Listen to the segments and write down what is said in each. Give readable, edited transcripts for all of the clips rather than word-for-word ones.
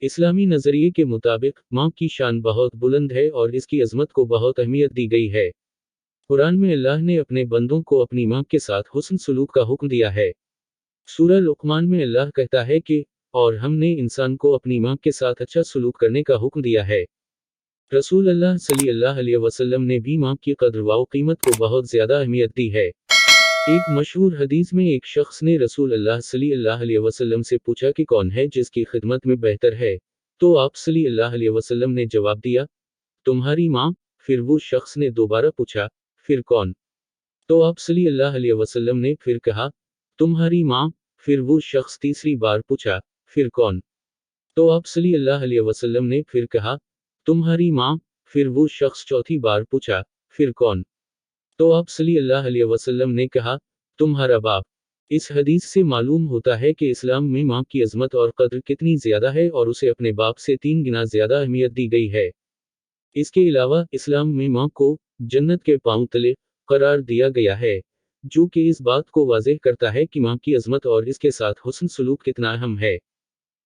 इस्लामी नज़रिए के मुताबिक माँ की शान बहुत बुलंद है और इसकी अज़मत को बहुत अहमियत दी गई है। कुरान में अल्लाह ने अपने बंदों को अपनी माँ के साथ हुस्न सलूक का हुक्म दिया है। सूरह लुक़मान में अल्लाह कहता है कि और हमने इंसान को अपनी माँ के साथ अच्छा सलूक करने का हुक्म दिया है। रसूल अल्लाह सल्लल्लाहु अलैहि वसल्लम ने भी माँ की कद्र व कीमत को बहुत ज़्यादा अहमियत दी है। एक मशहूर हदीस में एक शख्स ने रसूल अल्लाह सल्लल्लाहु अलैहि वसल्लम से पूछा कि कौन है जिसकी खिदमत में बेहतर है, तो आप सल्लल्लाहु अलैहि वसल्लम ने जवाब दिया, तुम्हारी माँ। फिर वो शख्स ने दोबारा पूछा, फिर कौन? तो आप सल्लल्लाहु अलैहि वसल्लम ने फिर कहा, तुम्हारी माँ। फिर वो शख्स तीसरी बार पूछा, फिर कौन? तो आप सल्लल्लाहु अलैहि वसल्लम ने फिर कहा, तुम्हारी माँ। फिर वो शख्स चौथी बार पूछा, फिर कौन? तो आप सल्लल्लाहु अलैहि वसल्लम ने कहा, तुम्हारा बाप। इस हदीस से मालूम होता है कि इस्लाम में माँ की अज़मत और कद्र कितनी ज़्यादा है और उसे अपने बाप से 3 गुना ज़्यादा अहमियत दी गई है। इसके अलावा इस्लाम में माँ को जन्नत के पांव तले करार दिया गया है, जो कि इस बात को वाज़ेह करता है कि माँ की अज़मत और इसके साथ हुस्न सलूक कितना अहम है।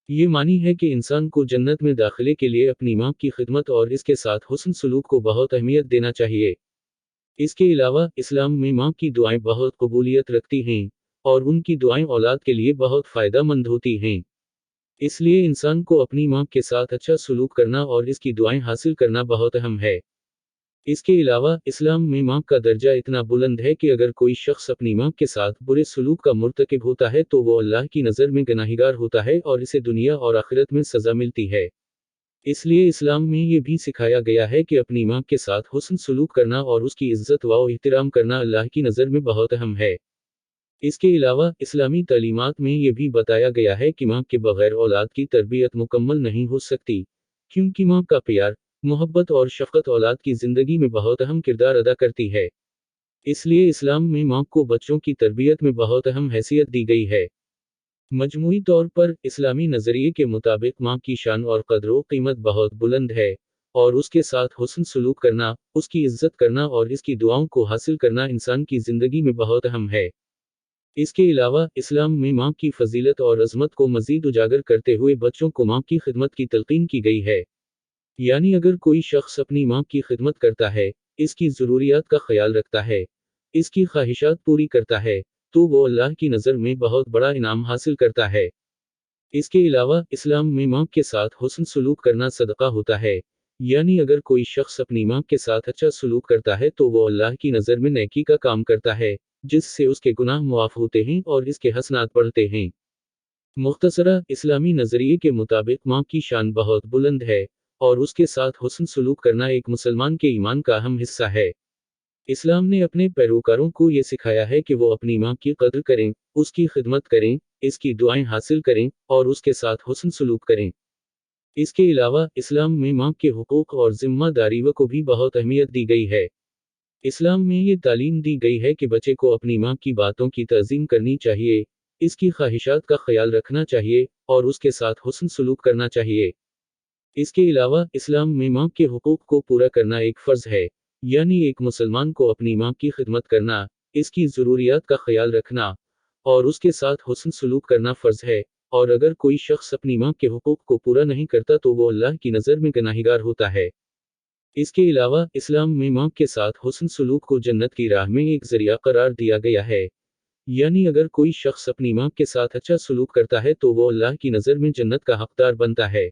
ये मानी है कि इंसान को जन्नत में दाखिले के लिए अपनी माँ की खिदमत और इसके साथ हुस्न सलूक को बहुत अहमियत देना चाहिए। इसके अलावा इस्लाम में माँ की दुआएं बहुत कबूलियत रखती हैं और उनकी दुआएं औलाद के लिए बहुत फ़ायदा मंद होती हैं। इसलिए इंसान को अपनी माँ के साथ अच्छा सलूक करना और इसकी दुआएं हासिल करना बहुत अहम है। इसके अलावा इस्लाम में माँ का दर्जा इतना बुलंद है कि अगर कोई शख्स अपनी माँ के साथ बुरे सलूक का मुर्तकिब होता है तो वो अल्लाह की नज़र में गुनाहगार होता है और इसे दुनिया और आखिरत में सज़ा मिलती है। इसलिए इस्लाम में ये भी सिखाया गया है कि अपनी माँ के साथ हुस्न सलूक करना और उसकी इज़्ज़त व एहतराम करना अल्लाह की नज़र में बहुत अहम है। इसके अलावा इस्लामी तालीमात में ये भी बताया गया है कि माँ के बगैर औलाद की तरबियत मुकम्मल नहीं हो सकती, क्योंकि माँ का प्यार, मोहब्बत और शफ़क़त औलाद की ज़िंदगी में बहुत अहम किरदार अदा करती है। इसलिए इस्लाम में माँ को बच्चों की तरबियत में बहुत अहम हैसियत दी गई है। मजमूई तौर पर इस्लामी नज़रिए के मुताबिक माँ की शान और कद्र कीमत बहुत बुलंद है और उसके साथ हुस्न सलूक करना, उसकी इज़्ज़त करना और इसकी दुआओं को हासिल करना इंसान की ज़िंदगी में बहुत अहम है। इसके अलावा इस्लाम में माँ की फजीलत और अज़मत को मज़ीद उजागर करते हुए बच्चों को माँ की खिदमत की तलकीन की गई है। यानी अगर कोई शख्स अपनी माँ की खिदमत करता है, इसकी ज़रूरियात का ख्याल रखता है, इसकी ख्वाहिशात पूरी करता है, तो वो अल्लाह की नज़र में बहुत बड़ा इनाम हासिल करता है। इसके अलावा इस्लाम में माँ के साथ हुस्न सलूक करना सदका होता है। यानी अगर कोई शख्स अपनी माँ के साथ अच्छा सलूक करता है तो वो अल्लाह की नज़र में नेकी का काम करता है, जिससे उसके गुनाह मुआफ़ होते हैं और इसके हसनात बढ़ते हैं। मुख्तसरा इस्लामी नज़रिए के मुताबिक माँ की शान बहुत बुलंद है और उसके साथ हुस्न सलूक करना एक मुसलमान के ईमान का अहम हिस्सा है। इस्लाम ने अपने पैरोकारों को ये सिखाया है कि वो अपनी माँ की कद्र करें, उसकी खिदमत करें, इसकी दुआएं हासिल करें और उसके साथ हुस्न सलूक करें। इसके अलावा इस्लाम में माँ के हुकूक और जिम्मेदारियों को भी बहुत अहमियत दी गई है। इस्लाम में ये तालीम दी गई है कि बच्चे को अपनी माँ की बातों की तज़ीम करनी चाहिए, इसकी ख्वाहिशात का ख्याल रखना चाहिए और उसके साथ हुस्न सलूक करना चाहिए। इसके अलावा इस्लाम में माँ के हुकूक को पूरा करना एक फ़र्ज़ है, यानी एक मुसलमान को अपनी माँ की खिदमत करना, इसकी ज़रूरियात का ख्याल रखना और उसके साथ हुस्न सलूक करना फ़र्ज़ है, और अगर कोई शख्स अपनी माँ के हुकूक को पूरा नहीं करता तो वो अल्लाह की नज़र में गुनाहगार होता है। इसके अलावा इस्लाम में माँ के साथ हुस्न सलूक को जन्नत की राह में एक ज़रिया करार दिया गया है। यानी अगर कोई शख्स अपनी माँ के साथ अच्छा सलूक करता है तो वो अल्लाह की नज़र में जन्नत का हकदार बनता है।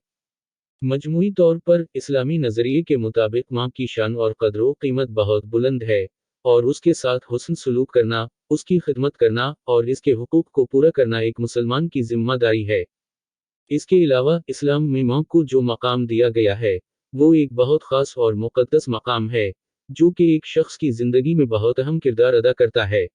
मजमूई तौर पर इस्लामी नज़रिए के मुताबिक माँ की शान और कद्र कीमत बहुत बुलंद है और उसके साथ हुस्न सलूक करना, उसकी खिदमत करना और इसके हुकूक को पूरा करना एक मुसलमान की जिम्मेदारी है। इसके अलावा इस्लाम में माँ को जो मकाम दिया गया है, वो एक बहुत ख़ास और मुक़द्दस मकाम है, जो कि एक शख्स की ज़िंदगी में बहुत अहम किरदार अदा करता है।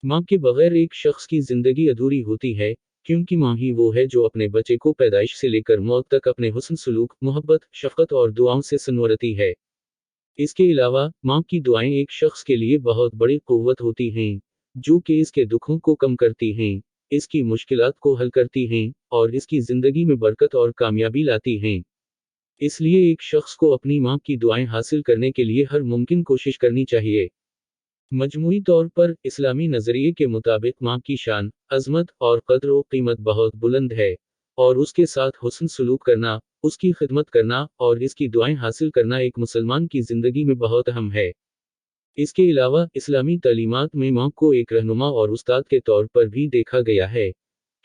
माँ के बगैर एक शख्स की ज़िंदगी अधूरी होती है, क्योंकि माँ ही वो है जो अपने बच्चे को पैदाइश से लेकर मौत तक अपने हुस्न सलूक, मोहब्बत, शफ़क़त और दुआओं से संवरती है। इसके अलावा माँ की दुआएं एक शख्स के लिए बहुत बड़ी क़ुव्वत होती हैं, जो कि इसके दुखों को कम करती हैं, इसकी मुश्किलात को हल करती हैं और इसकी ज़िंदगी में बरकत और कामयाबी लाती हैं। इसलिए एक शख्स को अपनी माँ की दुआएं हासिल करने के लिए हर मुमकिन कोशिश करनी चाहिए। मजमूई तौर पर इस्लामी नज़रिए के मुताबिक माँ की शान, अज़मत और कद्र व कीमत बहुत बुलंद है اور اس کے ساتھ حسن سلوک کرنا، اس کی خدمت کرنا اور اس کی دعائیں حاصل کرنا ایک مسلمان کی زندگی میں بہت اہم ہے۔ اس کے علاوہ اسلامی تعلیمات میں ماں کو ایک رہنما اور استاد کے طور پر بھی دیکھا گیا ہے،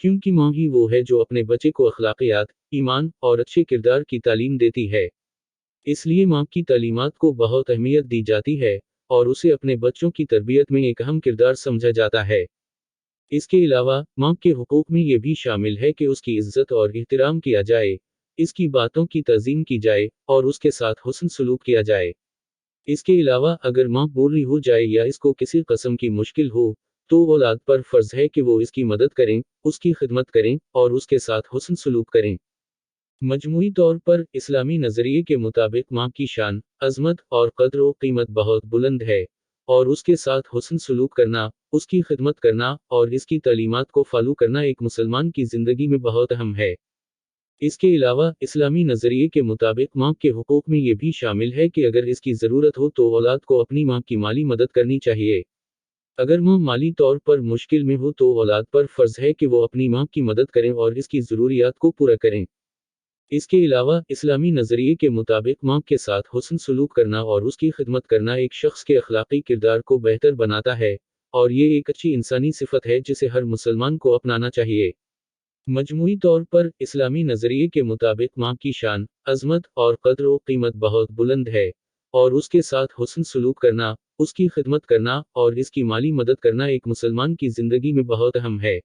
کیونکہ ماں ہی وہ ہے جو اپنے بچے کو اخلاقیات، ایمان اور اچھے کردار کی تعلیم دیتی ہے۔ اس لیے ماں کی تعلیمات کو بہت اہمیت دی جاتی ہے اور اسے اپنے بچوں کی تربیت میں ایک اہم کردار سمجھا جاتا ہے۔ اس کے علاوہ ماں کے حقوق میں یہ بھی شامل ہے کہ اس کی عزت اور احترام کیا جائے، اس کی باتوں کی تعظیم کی جائے اور اس کے ساتھ حسن سلوک کیا جائے۔ اس کے علاوہ اگر ماں بوڑھی ہو جائے یا اس کو کسی قسم کی مشکل ہو، تو اولاد پر فرض ہے کہ وہ اس کی مدد کریں، اس کی خدمت کریں اور اس کے ساتھ حسن سلوک کریں۔ مجموعی طور پر اسلامی نظریے کے مطابق ماں کی شان، عظمت اور قدر و قیمت بہت بلند ہے، اور اس کے ساتھ حسن سلوک کرنا، اس کی خدمت کرنا اور اس کی تعلیمات کو فالو کرنا ایک مسلمان کی زندگی میں بہت اہم ہے۔ اس کے علاوہ اسلامی نظریے کے مطابق ماں کے حقوق میں یہ بھی شامل ہے کہ اگر اس کی ضرورت ہو تو اولاد کو اپنی ماں کی مالی مدد کرنی چاہیے۔ اگر ماں مالی طور پر مشکل میں ہو تو اولاد پر فرض ہے کہ وہ اپنی ماں کی مدد کریں اور اس کی ضروریات کو پورا کریں۔ اس کے علاوہ اسلامی نظریے کے مطابق ماں کے ساتھ حسن سلوک کرنا اور اس کی خدمت کرنا ایک شخص کے اخلاقی کردار کو بہتر بناتا ہے، اور یہ ایک اچھی انسانی صفت ہے جسے ہر مسلمان کو اپنانا چاہیے۔ مجموعی طور پر اسلامی نظریے کے مطابق ماں کی شان، عظمت اور قدر و قیمت بہت بلند ہے، اور اس کے ساتھ حسن سلوک کرنا، اس کی خدمت کرنا اور اس کی مالی مدد کرنا ایک مسلمان کی زندگی میں بہت اہم ہے۔